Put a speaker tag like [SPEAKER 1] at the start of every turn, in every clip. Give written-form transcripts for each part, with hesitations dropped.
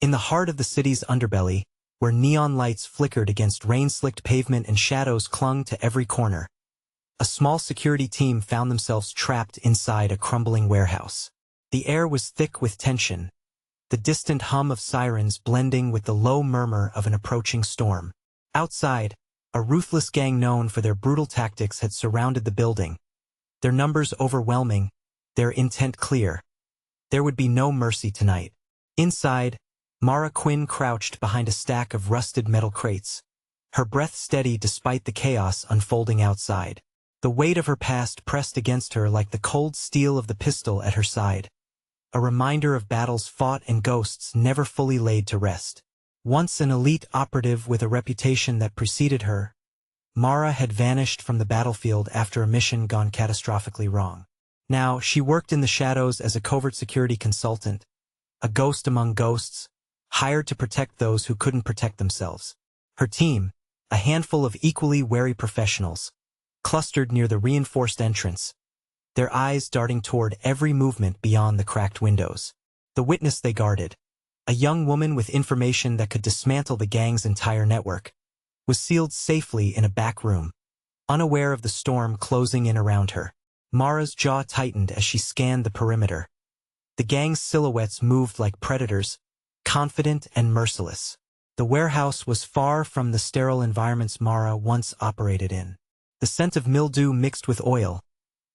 [SPEAKER 1] In the heart of the city's underbelly, where neon lights flickered against rain-slicked pavement and shadows clung to every corner, a small security team found themselves trapped inside a crumbling warehouse. The air was thick with tension, the distant hum of sirens blending with the low murmur of an approaching storm. Outside, a ruthless gang known for their brutal tactics had surrounded the building, their numbers overwhelming, their intent clear. There would be no mercy tonight. Inside, Mara Quinn crouched behind a stack of rusted metal crates, her breath steady despite the chaos unfolding outside. The weight of her past pressed against her like the cold steel of the pistol at her side, a reminder of battles fought and ghosts never fully laid to rest. Once an elite operative with a reputation that preceded her, Mara had vanished from the battlefield after a mission gone catastrophically wrong. Now, she worked in the shadows as a covert security consultant, a ghost among ghosts, hired to protect those who couldn't protect themselves. Her team, a handful of equally wary professionals, clustered near the reinforced entrance, their eyes darting toward every movement beyond the cracked windows. The witness they guarded, a young woman with information that could dismantle the gang's entire network, was sealed safely in a back room, unaware of the storm closing in around her. Mara's jaw tightened as she scanned the perimeter. The gang's silhouettes moved like predators, confident and merciless. The warehouse was far from the sterile environments Mara once operated in. The scent of mildew mixed with oil,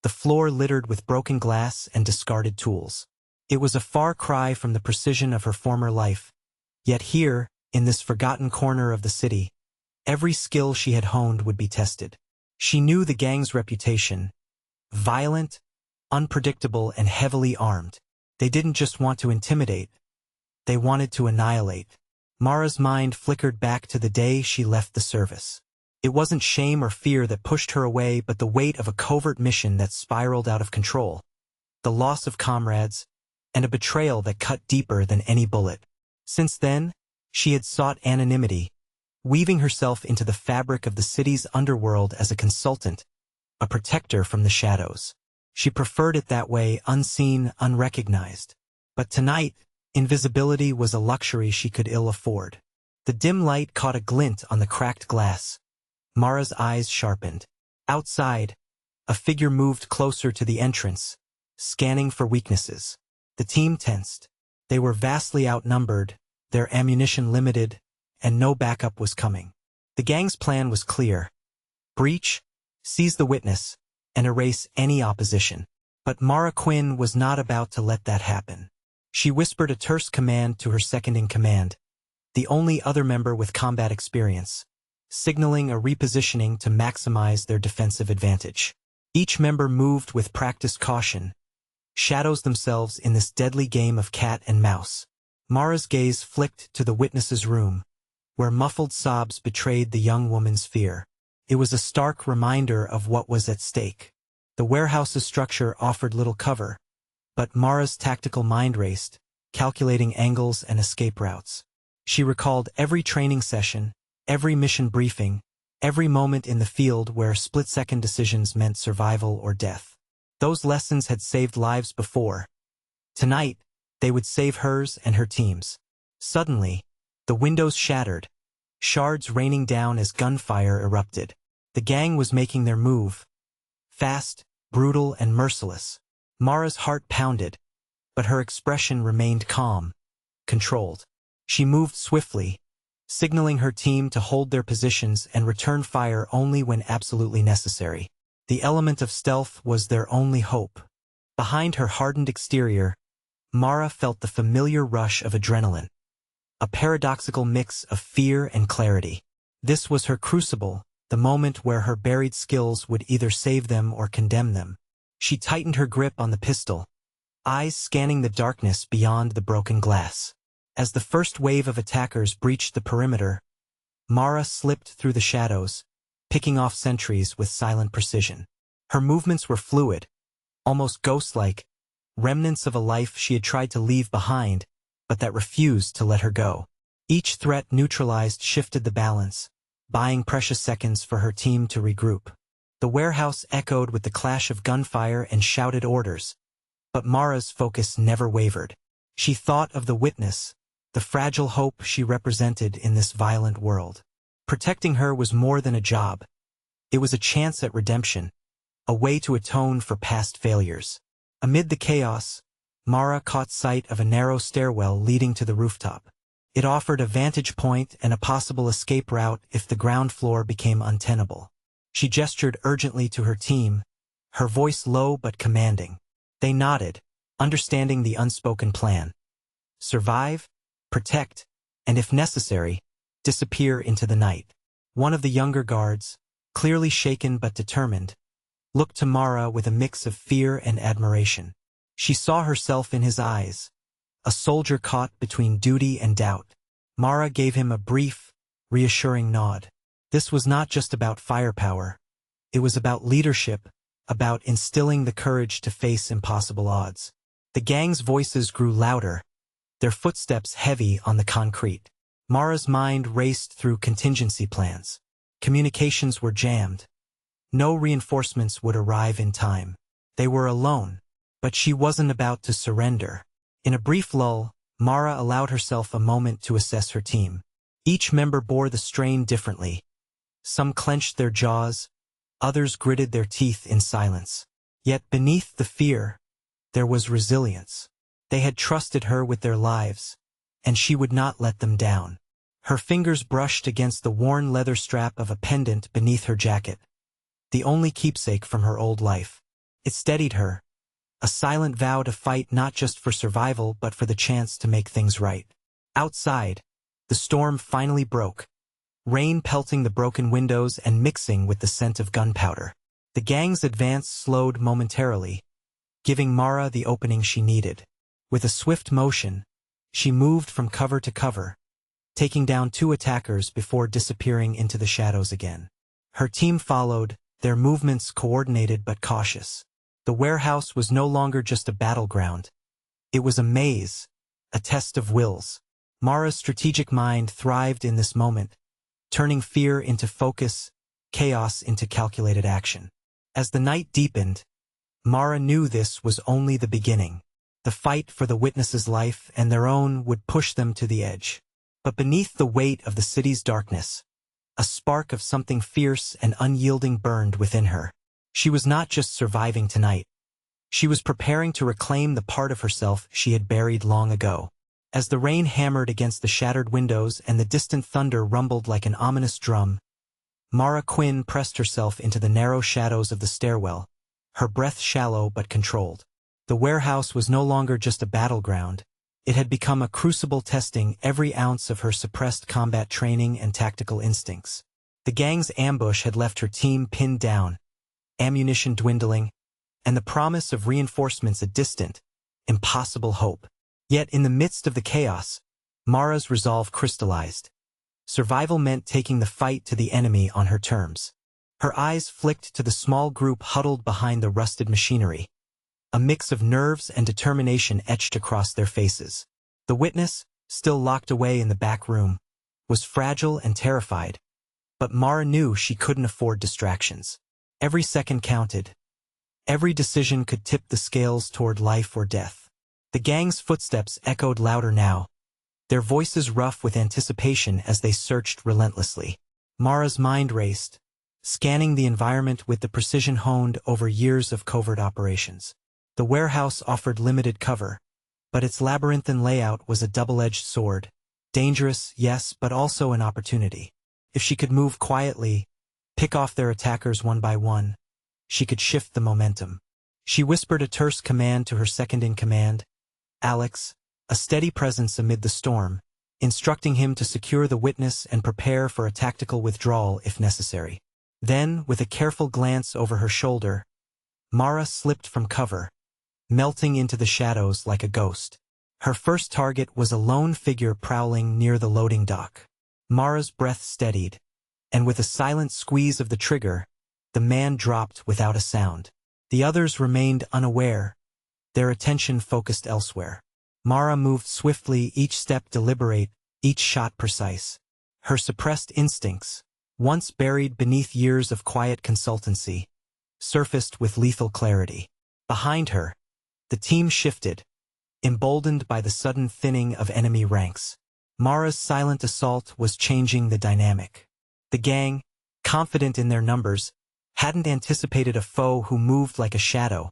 [SPEAKER 1] the floor littered with broken glass and discarded tools. It was a far cry from the precision of her former life. Yet here, in this forgotten corner of the city, every skill she had honed would be tested. She knew the gang's reputation: violent, unpredictable, and heavily armed. They didn't just want to intimidate, they wanted to annihilate. Mara's mind flickered back to the day she left the service. It wasn't shame or fear that pushed her away, but the weight of a covert mission that spiraled out of control, the loss of comrades, and a betrayal that cut deeper than any bullet. Since then, she had sought anonymity, weaving herself into the fabric of the city's underworld as a consultant, a protector from the shadows. She preferred it that way, unseen, unrecognized. But tonight, invisibility was a luxury she could ill afford. The dim light caught a glint on the cracked glass. Mara's eyes sharpened. Outside, a figure moved closer to the entrance, scanning for weaknesses. The team tensed. They were vastly outnumbered, their ammunition limited, and no backup was coming. The gang's plan was clear: breach, seize the witness, and erase any opposition. But Mara Quinn was not about to let that happen. She whispered a terse command to her second-in-command, the only other member with combat experience, signaling a repositioning to maximize their defensive advantage. Each member moved with practiced caution, shadows themselves in this deadly game of cat and mouse. Mara's gaze flicked to the witness's room, where muffled sobs betrayed the young woman's fear. It was a stark reminder of what was at stake. The warehouse's structure offered little cover, but Mara's tactical mind raced, calculating angles and escape routes. She recalled every training session, every mission briefing, every moment in the field where split-second decisions meant survival or death. Those lessons had saved lives before. Tonight, they would save hers and her team's. Suddenly, the windows shattered, shards raining down as gunfire erupted. The gang was making their move. Fast, brutal, and merciless. Mara's heart pounded, but her expression remained calm, controlled. She moved swiftly, signaling her team to hold their positions and return fire only when absolutely necessary. The element of stealth was their only hope. Behind her hardened exterior, Mara felt the familiar rush of adrenaline, a paradoxical mix of fear and clarity. This was her crucible, the moment where her buried skills would either save them or condemn them. She tightened her grip on the pistol, eyes scanning the darkness beyond the broken glass. As the first wave of attackers breached the perimeter, Mara slipped through the shadows, picking off sentries with silent precision. Her movements were fluid, almost ghost-like, remnants of a life she had tried to leave behind, but that refused to let her go. Each threat neutralized shifted the balance, buying precious seconds for her team to regroup. The warehouse echoed with the clash of gunfire and shouted orders, but Mara's focus never wavered. She thought of the witness, the fragile hope she represented in this violent world. Protecting her was more than a job. It was a chance at redemption, a way to atone for past failures. Amid the chaos, Mara caught sight of a narrow stairwell leading to the rooftop. It offered a vantage point and a possible escape route if the ground floor became untenable. She gestured urgently to her team, her voice low but commanding. They nodded, understanding the unspoken plan. Survive, protect, and if necessary, disappear into the night. One of the younger guards, clearly shaken but determined, looked to Mara with a mix of fear and admiration. She saw herself in his eyes, a soldier caught between duty and doubt. Mara gave him a brief, reassuring nod. This was not just about firepower. It was about leadership, about instilling the courage to face impossible odds. The gang's voices grew louder, their footsteps heavy on the concrete. Mara's mind raced through contingency plans. Communications were jammed. No reinforcements would arrive in time. They were alone, but she wasn't about to surrender. In a brief lull, Mara allowed herself a moment to assess her team. Each member bore the strain differently. Some clenched their jaws, others gritted their teeth in silence. Yet beneath the fear, there was resilience. They had trusted her with their lives, and she would not let them down. Her fingers brushed against the worn leather strap of a pendant beneath her jacket, the only keepsake from her old life. It steadied her, a silent vow to fight not just for survival but for the chance to make things right. Outside, the storm finally broke, rain pelting the broken windows and mixing with the scent of gunpowder. The gang's advance slowed momentarily, giving Mara the opening she needed. With a swift motion, she moved from cover to cover, taking down 2 attackers before disappearing into the shadows again. Her team followed, their movements coordinated but cautious. The warehouse was no longer just a battleground. It was a maze, a test of wills. Mara's strategic mind thrived in this moment, turning fear into focus, chaos into calculated action. As the night deepened, Mara knew this was only the beginning. The fight for the witness's life and their own would push them to the edge. But beneath the weight of the city's darkness, a spark of something fierce and unyielding burned within her. She was not just surviving tonight. She was preparing to reclaim the part of herself she had buried long ago. As the rain hammered against the shattered windows and the distant thunder rumbled like an ominous drum, Mara Quinn pressed herself into the narrow shadows of the stairwell, her breath shallow but controlled. The warehouse was no longer just a battleground. It had become a crucible testing every ounce of her suppressed combat training and tactical instincts. The gang's ambush had left her team pinned down, ammunition dwindling, and the promise of reinforcements a distant, impossible hope. Yet in the midst of the chaos, Mara's resolve crystallized. Survival meant taking the fight to the enemy on her terms. Her eyes flicked to the small group huddled behind the rusted machinery. A mix of nerves and determination etched across their faces. The witness, still locked away in the back room, was fragile and terrified, but Mara knew she couldn't afford distractions. Every second counted. Every decision could tip the scales toward life or death. The gang's footsteps echoed louder now, their voices rough with anticipation as they searched relentlessly. Mara's mind raced, scanning the environment with the precision honed over years of covert operations. The warehouse offered limited cover, but its labyrinthine layout was a double-edged sword. Dangerous, yes, but also an opportunity. If she could move quietly, pick off their attackers one by one, she could shift the momentum. She whispered a terse command to her second-in-command, Alex, a steady presence amid the storm, instructing him to secure the witness and prepare for a tactical withdrawal if necessary. Then, with a careful glance over her shoulder, Mara slipped from cover, melting into the shadows like a ghost. Her first target was a lone figure prowling near the loading dock. Mara's breath steadied, and with a silent squeeze of the trigger, the man dropped without a sound. The others remained unaware, their attention focused elsewhere. Mara moved swiftly, each step deliberate, each shot precise. Her suppressed instincts, once buried beneath years of quiet consultancy, surfaced with lethal clarity. Behind her, the team shifted, emboldened by the sudden thinning of enemy ranks. Mara's silent assault was changing the dynamic. The gang, confident in their numbers, hadn't anticipated a foe who moved like a shadow,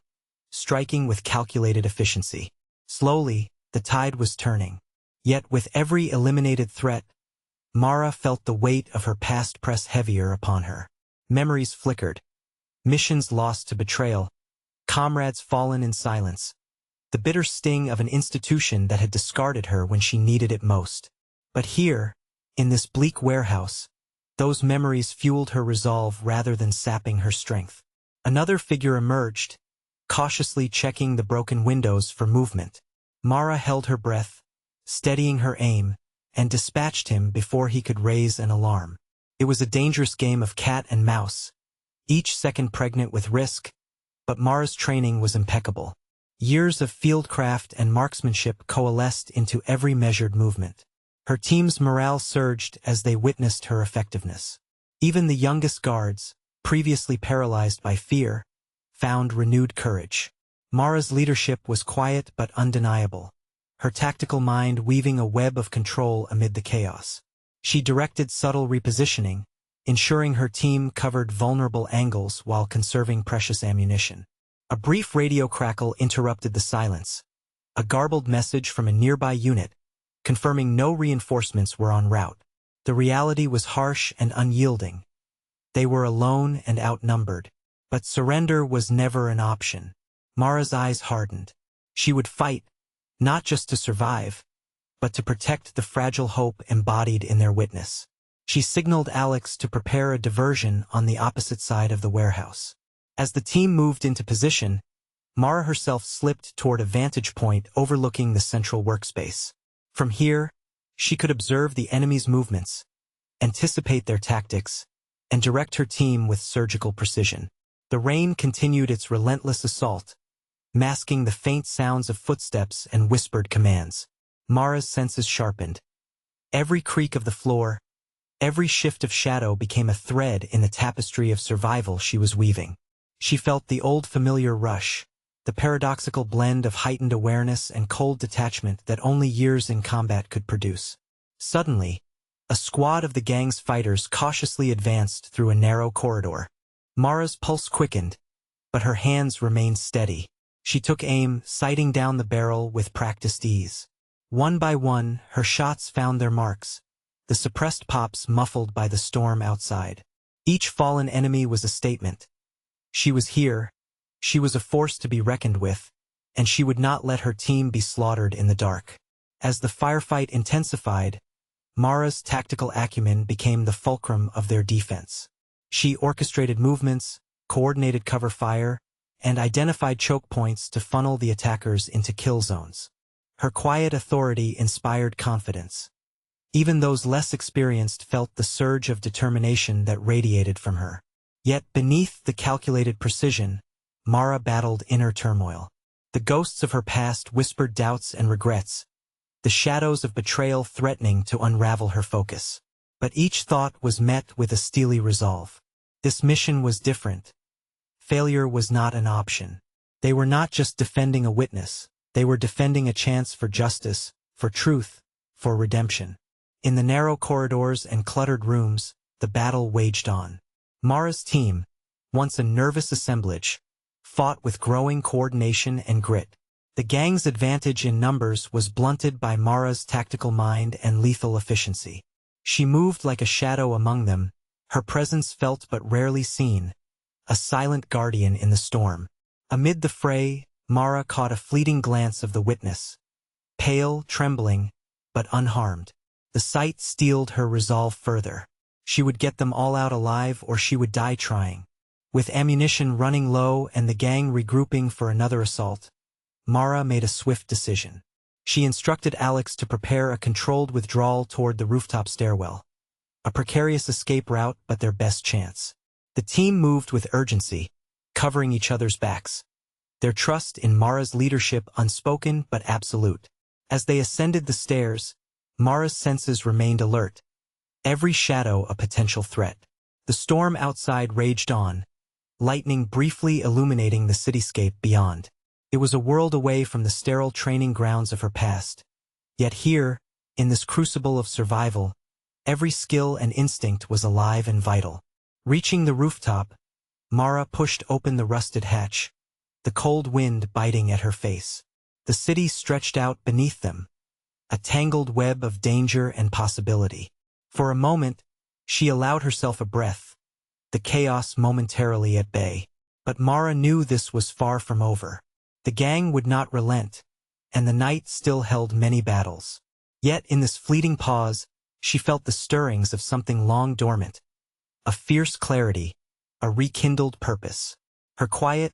[SPEAKER 1] striking with calculated efficiency. Slowly, the tide was turning. Yet with every eliminated threat, Mara felt the weight of her past press heavier upon her. Memories flickered. Missions lost to betrayal. Comrades fallen in silence. The bitter sting of an institution that had discarded her when she needed it most. But here, in this bleak warehouse, those memories fueled her resolve rather than sapping her strength. Another figure emerged, cautiously checking the broken windows for movement. Mara held her breath, steadying her aim, and dispatched him before he could raise an alarm. It was a dangerous game of cat and mouse, each second pregnant with risk, but Mara's training was impeccable. Years of fieldcraft and marksmanship coalesced into every measured movement. Her team's morale surged as they witnessed her effectiveness. Even the youngest guards, previously paralyzed by fear, found renewed courage. Mara's leadership was quiet but undeniable, her tactical mind weaving a web of control amid the chaos. She directed subtle repositioning, ensuring her team covered vulnerable angles while conserving precious ammunition. A brief radio crackle interrupted the silence, a garbled message from a nearby unit, confirming no reinforcements were en route. The reality was harsh and unyielding. They were alone and outnumbered, but surrender was never an option. Mara's eyes hardened. She would fight, not just to survive, but to protect the fragile hope embodied in their witness. She signaled Alex to prepare a diversion on the opposite side of the warehouse. As the team moved into position, Mara herself slipped toward a vantage point overlooking the central workspace. From here, she could observe the enemy's movements, anticipate their tactics, and direct her team with surgical precision. The rain continued its relentless assault, masking the faint sounds of footsteps and whispered commands. Mara's senses sharpened. Every creak of the floor, every shift of shadow became a thread in the tapestry of survival she was weaving. She felt the old familiar rush, the paradoxical blend of heightened awareness and cold detachment that only years in combat could produce. Suddenly, a squad of the gang's fighters cautiously advanced through a narrow corridor. Mara's pulse quickened, but her hands remained steady. She took aim, sighting down the barrel with practiced ease. One by one, her shots found their marks, the suppressed pops muffled by the storm outside. Each fallen enemy was a statement. She was here, she was a force to be reckoned with, and she would not let her team be slaughtered in the dark. As the firefight intensified, Mara's tactical acumen became the fulcrum of their defense. She orchestrated movements, coordinated cover fire, and identified choke points to funnel the attackers into kill zones. Her quiet authority inspired confidence. Even those less experienced felt the surge of determination that radiated from her. Yet beneath the calculated precision, Mara battled inner turmoil. The ghosts of her past whispered doubts and regrets, the shadows of betrayal threatening to unravel her focus. But each thought was met with a steely resolve. This mission was different. Failure was not an option. They were not just defending a witness, they were defending a chance for justice, for truth, for redemption. In the narrow corridors and cluttered rooms, the battle waged on. Mara's team, once a nervous assemblage, fought with growing coordination and grit. The gang's advantage in numbers was blunted by Mara's tactical mind and lethal efficiency. She moved like a shadow among them, her presence felt but rarely seen, a silent guardian in the storm. Amid the fray, Mara caught a fleeting glance of the witness. Pale, trembling, but unharmed. The sight steeled her resolve further. She would get them all out alive or she would die trying. With ammunition running low and the gang regrouping for another assault, Mara made a swift decision. She instructed Alex to prepare a controlled withdrawal toward the rooftop stairwell. A precarious escape route, but their best chance. The team moved with urgency, covering each other's backs. Their trust in Mara's leadership unspoken but absolute. As they ascended the stairs, Mara's senses remained alert, every shadow a potential threat. The storm outside raged on, lightning briefly illuminating the cityscape beyond. It was a world away from the sterile training grounds of her past. Yet here, In this crucible of survival, every skill and instinct was alive and vital. Reaching the rooftop, Mara pushed open the rusted hatch, the cold wind biting at her face. The city stretched out beneath them, a tangled web of danger and possibility. For a moment, she allowed herself a breath, the chaos momentarily at bay. But Mara knew this was far from over. The gang would not relent, and the night still held many battles. Yet in this fleeting pause, she felt the stirrings of something long dormant, a fierce clarity, a rekindled purpose. Her quiet,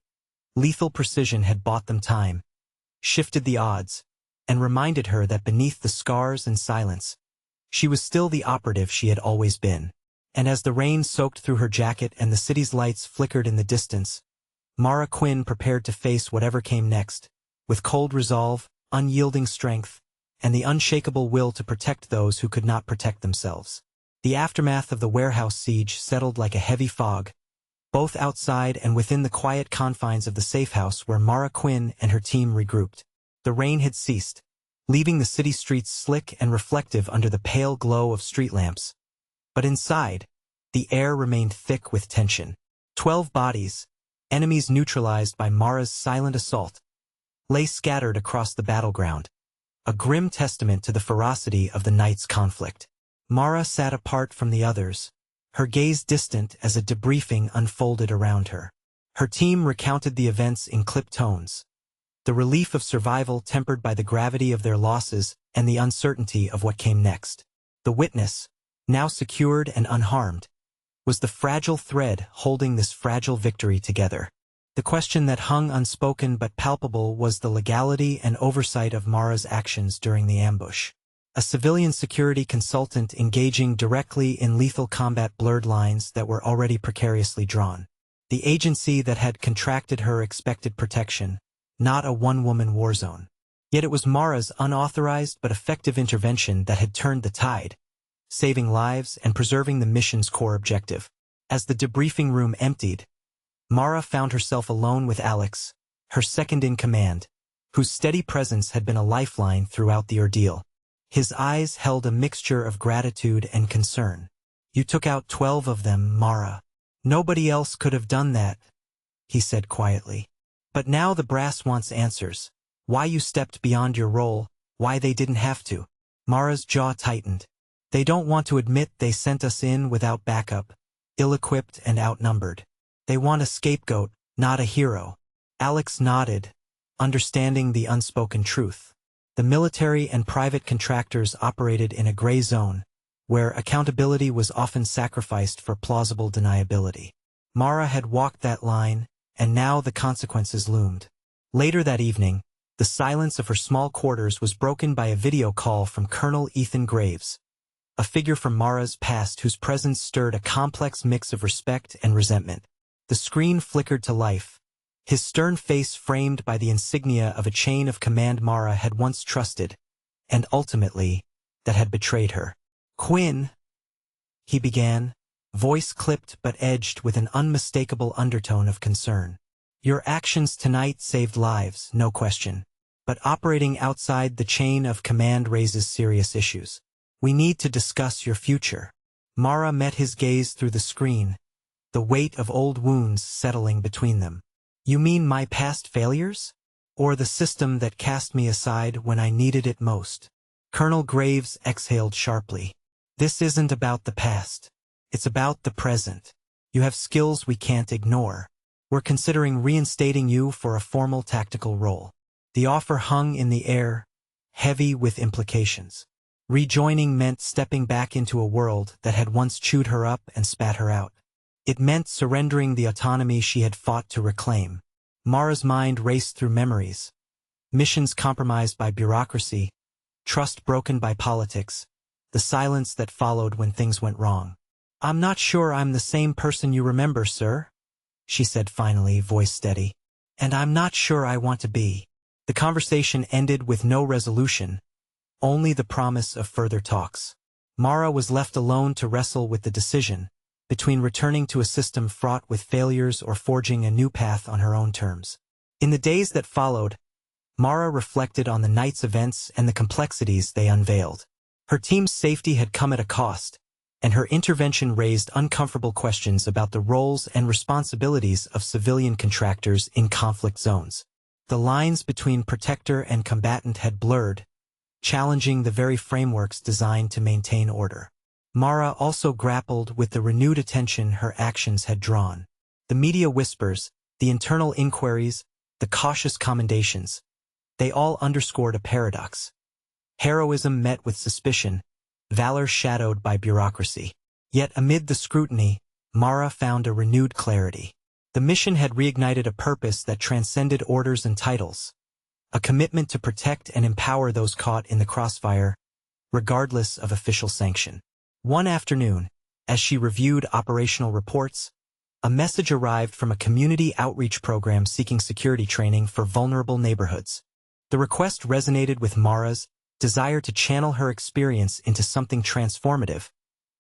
[SPEAKER 1] lethal precision had bought them time, shifted the odds, and reminded her that beneath the scars and silence, she was still the operative she had always been. And as the rain soaked through her jacket and the city's lights flickered in the distance, Mara Quinn prepared to face whatever came next, with cold resolve, unyielding strength, and the unshakable will to protect those who could not protect themselves. The aftermath of the warehouse siege settled like a heavy fog, both outside and within the quiet confines of the safe house where Mara Quinn and her team regrouped. The rain had ceased, leaving the city streets slick and reflective under the pale glow of street lamps. But inside, the air remained thick with tension. 12 bodies, enemies neutralized by Mara's silent assault, lay scattered across the battleground, a grim testament to the ferocity of the night's conflict. Mara sat apart from the others, her gaze distant as a debriefing unfolded around her. Her team recounted the events in clipped tones, the relief of survival tempered by the gravity of their losses and the uncertainty of what came next. The witness, now secured and unharmed, was the fragile thread holding this fragile victory together. The question that hung unspoken but palpable was the legality and oversight of Mara's actions during the ambush. A civilian security consultant engaging directly in lethal combat blurred lines that were already precariously drawn. The agency that had contracted her expected protection, not a one-woman war zone. Yet it was Mara's unauthorized but effective intervention that had turned the tide, saving lives and preserving the mission's core objective. As the debriefing room emptied, Mara found herself alone with Alex, her second-in-command, whose steady presence had been a lifeline throughout the ordeal. His eyes held a mixture of gratitude and concern. "You took out 12 of them, Mara. Nobody else could have done that," he said quietly. "But now the brass wants answers. Why you stepped beyond your role, why they didn't have to." Mara's jaw tightened. "They don't want to admit they sent us in without backup, ill-equipped and outnumbered. They want a scapegoat, not a hero." Alex nodded, understanding the unspoken truth. The military and private contractors operated in a gray zone, where accountability was often sacrificed for plausible deniability. Mara had walked that line, and now the consequences loomed. Later that evening, the silence of her small quarters was broken by a video call from Colonel Ethan Graves, a figure from Mara's past whose presence stirred a complex mix of respect and resentment. The screen flickered to life, his stern face framed by the insignia of a chain of command Mara had once trusted, and ultimately, that had betrayed her. "Quinn," he began, voice clipped but edged with an unmistakable undertone of concern. "Your actions tonight saved lives, no question. But operating outside the chain of command raises serious issues. We need to discuss your future." Mara met his gaze through the screen, the weight of old wounds settling between them. "You mean my past failures? Or the system that cast me aside when I needed it most?" Colonel Graves exhaled sharply. "This isn't about the past. It's about the present. You have skills we can't ignore. We're considering reinstating you for a formal tactical role." The offer hung in the air, heavy with implications. Rejoining meant stepping back into a world that had once chewed her up and spat her out. It meant surrendering the autonomy she had fought to reclaim. Mara's mind raced through memories. Missions compromised by bureaucracy, trust broken by politics, the silence that followed when things went wrong. "I'm not sure I'm the same person you remember, sir," she said finally, voice steady. "And I'm not sure I want to be." The conversation ended with no resolution, only the promise of further talks. Mara was left alone to wrestle with the decision between returning to a system fraught with failures or forging a new path on her own terms. In the days that followed, Mara reflected on the night's events and the complexities they unveiled. Her team's safety had come at a cost, and her intervention raised uncomfortable questions about the roles and responsibilities of civilian contractors in conflict zones. The lines between protector and combatant had blurred, challenging the very frameworks designed to maintain order. Mara also grappled with the renewed attention her actions had drawn. The media whispers, the internal inquiries, the cautious commendations, they all underscored a paradox. Heroism met with suspicion, valor shadowed by bureaucracy. Yet amid the scrutiny, Mara found a renewed clarity. The mission had reignited a purpose that transcended orders and titles, a commitment to protect and empower those caught in the crossfire, regardless of official sanction. One afternoon, as she reviewed operational reports, a message arrived from a community outreach program seeking security training for vulnerable neighborhoods. The request resonated with Mara's desire to channel her experience into something transformative,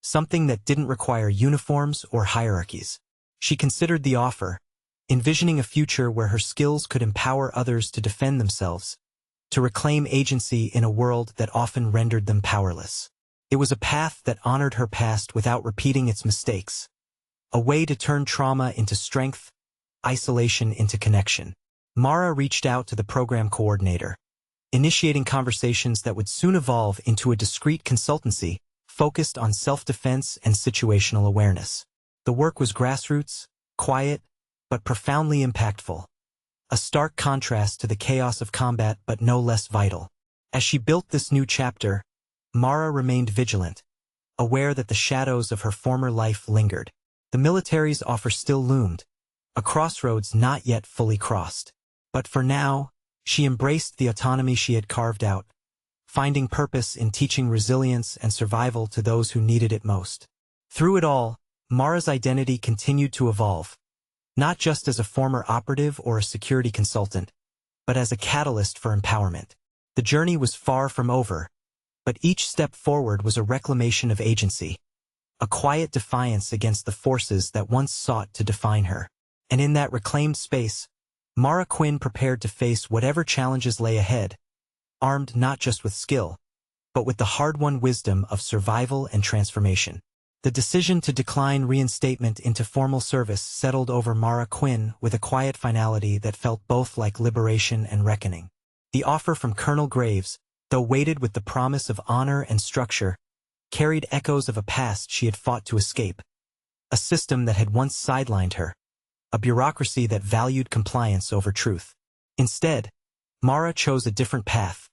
[SPEAKER 1] something that didn't require uniforms or hierarchies. She considered the offer, envisioning a future where her skills could empower others to defend themselves, to reclaim agency in a world that often rendered them powerless. It was a path that honored her past without repeating its mistakes, a way to turn trauma into strength, isolation into connection. Mara reached out to the program coordinator, initiating conversations that would soon evolve into a discreet consultancy focused on self-defense and situational awareness. The work was grassroots, quiet, but profoundly impactful, a stark contrast to the chaos of combat but no less vital. As she built this new chapter, Mara remained vigilant, aware that the shadows of her former life lingered. The military's offer still loomed, a crossroads not yet fully crossed. But for now, she embraced the autonomy she had carved out, finding purpose in teaching resilience and survival to those who needed it most. Through it all, Mara's identity continued to evolve, not just as a former operative or a security consultant, but as a catalyst for empowerment. The journey was far from over, but each step forward was a reclamation of agency, a quiet defiance against the forces that once sought to define her. And in that reclaimed space, Mara Quinn prepared to face whatever challenges lay ahead, armed not just with skill, but with the hard-won wisdom of survival and transformation. The decision to decline reinstatement into formal service settled over Mara Quinn with a quiet finality that felt both like liberation and reckoning. The offer from Colonel Graves, though weighted with the promise of honor and structure, carried echoes of a past she had fought to escape, a system that had once sidelined her, a bureaucracy that valued compliance over truth. Instead, Mara chose a different path,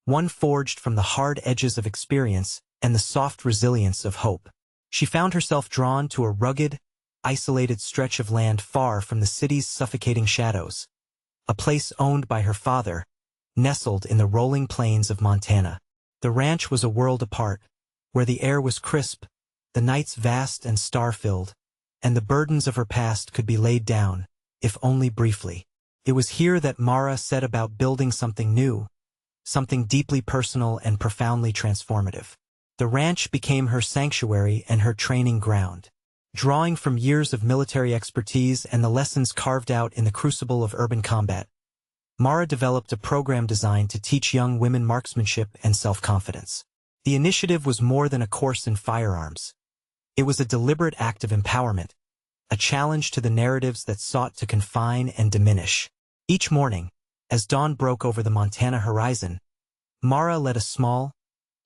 [SPEAKER 1] one forged from the hard edges of experience and the soft resilience of hope. She found herself drawn to a rugged, isolated stretch of land far from the city's suffocating shadows, a place owned by her father, nestled in the rolling plains of Montana. The ranch was a world apart, where the air was crisp, the nights vast and star-filled, and the burdens of her past could be laid down, if only briefly. It was here that Mara set about building something new, something deeply personal and profoundly transformative. The ranch became her sanctuary and her training ground. Drawing from years of military expertise and the lessons carved out in the crucible of urban combat, Mara developed a program designed to teach young women marksmanship and self-confidence. The initiative was more than a course in firearms. It was a deliberate act of empowerment, a challenge to the narratives that sought to confine and diminish. Each morning, as dawn broke over the Montana horizon, Mara led a small,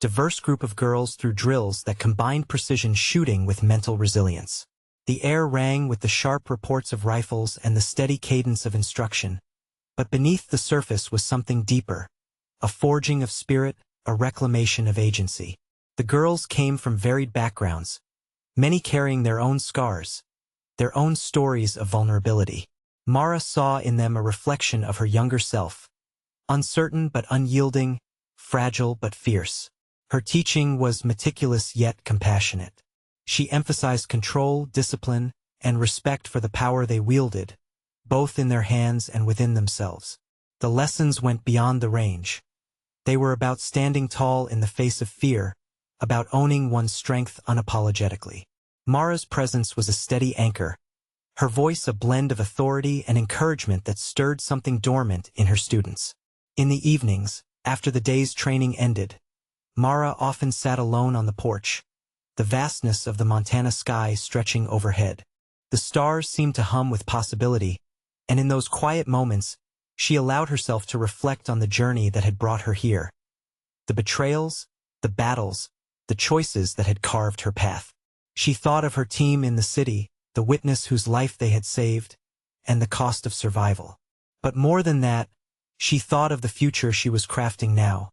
[SPEAKER 1] diverse group of girls through drills that combined precision shooting with mental resilience. The air rang with the sharp reports of rifles and the steady cadence of instruction, but beneath the surface was something deeper, a forging of spirit, a reclamation of agency. The girls came from varied backgrounds, many carrying their own scars, their own stories of vulnerability. Mara saw in them a reflection of her younger self, uncertain but unyielding, fragile but fierce. Her teaching was meticulous yet compassionate. She emphasized control, discipline, and respect for the power they wielded, both in their hands and within themselves. The lessons went beyond the range. They were about standing tall in the face of fear, about owning one's strength unapologetically. Mara's presence was a steady anchor, her voice a blend of authority and encouragement that stirred something dormant in her students. In the evenings, after the day's training ended, Mara often sat alone on the porch, the vastness of the Montana sky stretching overhead. The stars seemed to hum with possibility, and in those quiet moments, she allowed herself to reflect on the journey that had brought her here. The betrayals, the battles, the choices that had carved her path. She thought of her team in the city, the witness whose life they had saved, and the cost of survival. But more than that, she thought of the future she was crafting now,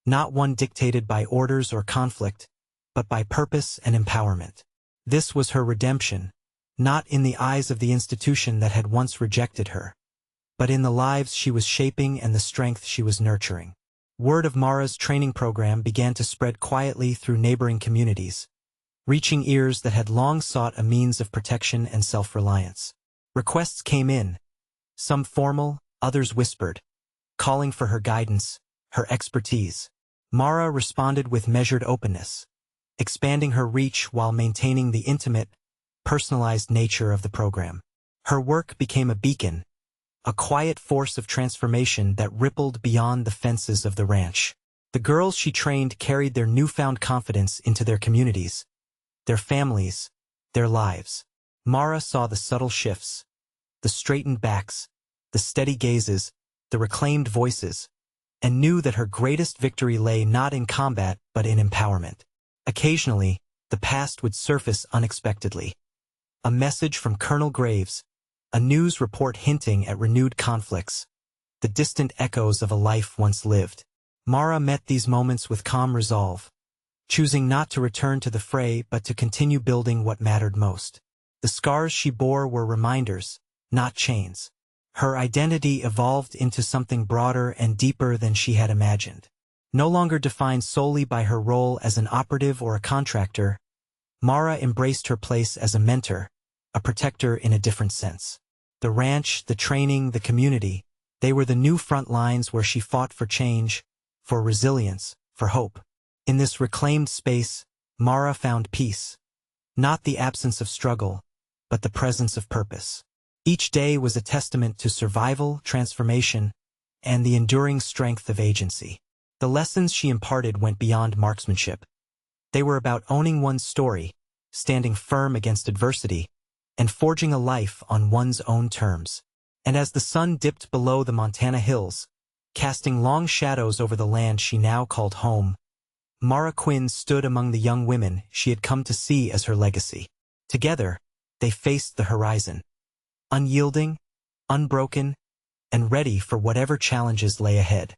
[SPEAKER 1] not one dictated by orders or conflict, but by purpose and empowerment. This was her redemption, not in the eyes of the institution that had once rejected her, but in the lives she was shaping and the strength she was nurturing. Word of Mara's training program began to spread quietly through neighboring communities, reaching ears that had long sought a means of protection and self-reliance. Requests came in, some formal, others whispered, calling for her guidance, her expertise. Mara responded with measured openness, expanding her reach while maintaining the intimate, personalized nature of the program. Her work became a beacon, a quiet force of transformation that rippled beyond the fences of the ranch. The girls she trained carried their newfound confidence into their communities, their families, their lives. Mara saw the subtle shifts, the straightened backs, the steady gazes, the reclaimed voices, and knew that her greatest victory lay not in combat but in empowerment. Occasionally, the past would surface unexpectedly. A message from Colonel Graves, a news report hinting at renewed conflicts, the distant echoes of a life once lived. Mara met these moments with calm resolve, choosing not to return to the fray but to continue building what mattered most. The scars she bore were reminders, not chains. Her identity evolved into something broader and deeper than she had imagined. No longer defined solely by her role as an operative or a contractor, Mara embraced her place as a mentor, a protector in a different sense. The ranch, the training, the community, they were the new front lines where she fought for change, for resilience, for hope. In this reclaimed space, Mara found peace, not the absence of struggle, but the presence of purpose. Each day was a testament to survival, transformation, and the enduring strength of agency. The lessons she imparted went beyond marksmanship. They were about owning one's story, standing firm against adversity, and forging a life on one's own terms. And as the sun dipped below the Montana hills, casting long shadows over the land she now called home, Mara Quinn stood among the young women she had come to see as her legacy. Together, they faced the horizon, unyielding, unbroken, and ready for whatever challenges lay ahead.